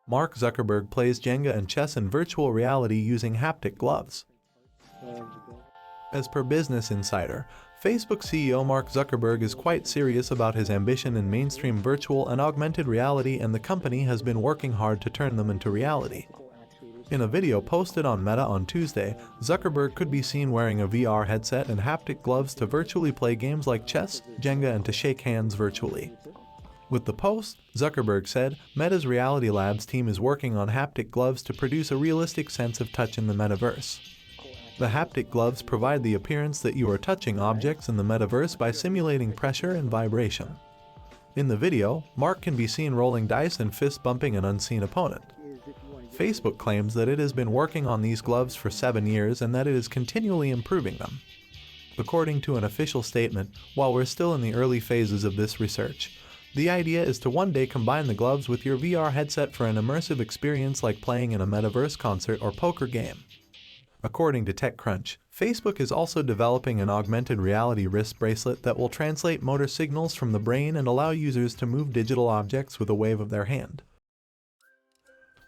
Mark Zuckerberg plays Jenga and chess in virtual reality using haptic gloves. As per Business Insider, Facebook CEO Mark Zuckerberg is quite serious about his ambition in mainstream virtual and augmented reality, and the company has been working hard to turn them into reality. In a video posted on Meta on Tuesday, Zuckerberg could be seen wearing a VR headset and haptic gloves to virtually play games like chess, Jenga, and to shake hands virtually. With the post, Zuckerberg said, Meta's Reality Labs team is working on haptic gloves to produce a realistic sense of touch in the metaverse. The haptic gloves provide the appearance that you are touching objects in the metaverse by simulating pressure and vibration. In the video, Mark can be seen rolling dice and fist bumping an unseen opponent. Facebook claims that it has been working on these gloves for 7 years and that it is continually improving them. According to an official statement, while we're still in the early phases of this research, the idea is to one day combine the gloves with your VR headset for an immersive experience like playing in a metaverse concert or poker game. According to TechCrunch, Facebook is also developing an augmented reality wrist bracelet that will translate motor signals from the brain and allow users to move digital objects with a wave of their hand.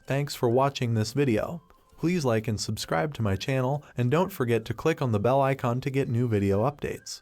Thanks for watching this video. Please like and subscribe to my channel, and don't forget to click on the bell icon to get new video updates.